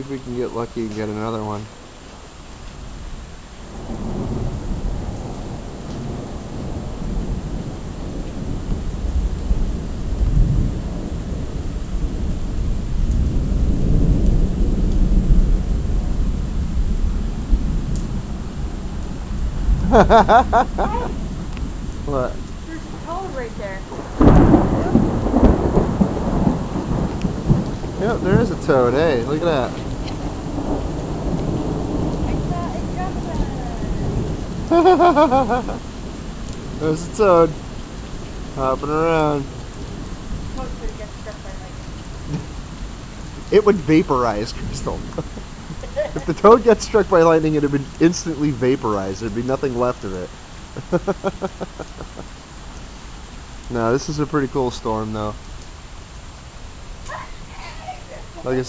if we can get lucky and get another one. What? There's a toad right there. Yep, there is a toad. Hey, look at that. There's a toad hopping around. Toad's gonna get struck by lightning. It would vaporize, Crystal. If the toad gets struck by lightning, it would instantly vaporize. There'd be nothing left of it. No, this is a pretty cool storm, though. Like I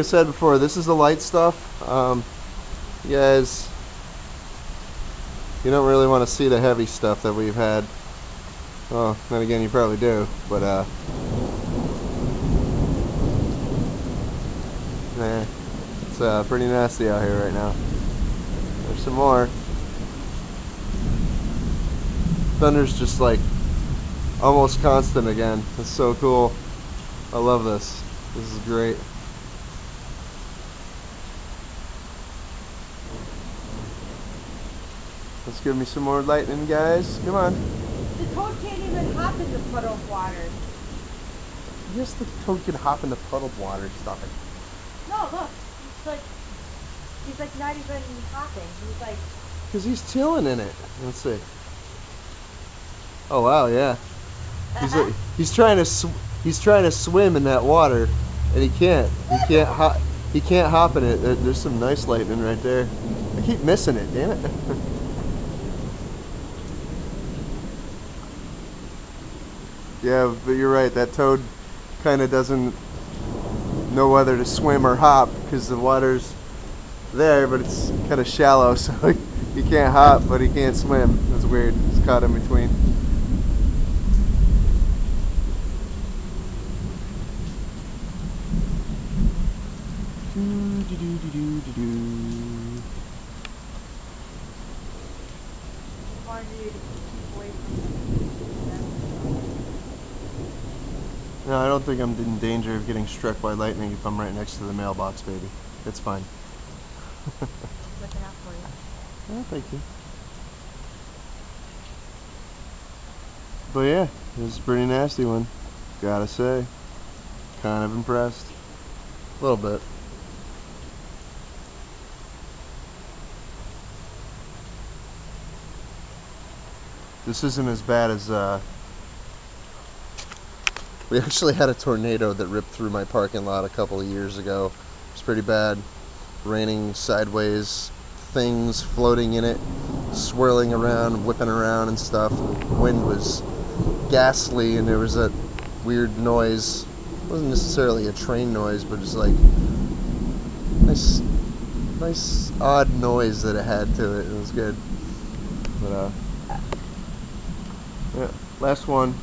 said before, this is the light stuff. You guys, you don't really want to see the heavy stuff that we've had. Well, then again, you probably do, but nah, it's pretty nasty out here right now. There's some more. Thunder's just like almost constant again. It's so cool. I love this. This is great. Let's give me some more lightning, guys. Come on. The toad can't even hop in the puddle of water. Yes, the toad can hop in the puddled water. Stop it. No, look. He's like not even hopping. He's like... Because he's chilling in it. Let's see. Oh wow, yeah. He's trying to swim in that water, and he can't. He can't hop in it. There's some nice lightning right there. I keep missing it. Damn it. Yeah, but you're right. That toad kind of doesn't know whether to swim or hop because the water's there, but it's kind of shallow, so he can't hop, but he can't swim. That's weird. It's caught in between. No, I don't think I'm in danger of getting struck by lightning if I'm right next to the mailbox, baby. It's fine. Looking out for you. Oh, thank you. But yeah, this is a pretty nasty one. Gotta say. Kind of impressed. A little bit. This isn't as bad as, we actually had a tornado that ripped through my parking lot a couple of years ago. It was pretty bad. Raining sideways, things floating in it, swirling around, whipping around and stuff. The wind was ghastly and there was that weird noise. It wasn't necessarily a train noise, but just like nice odd noise that it had to it. It was good. But yeah, last one.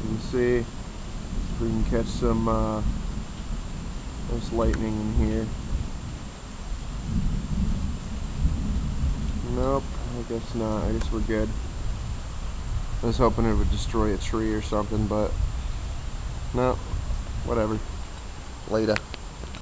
You can see if we can catch some nice lightning in here. Nope, I guess not. I guess we're good. I was hoping it would destroy a tree or something, but no, whatever. Later.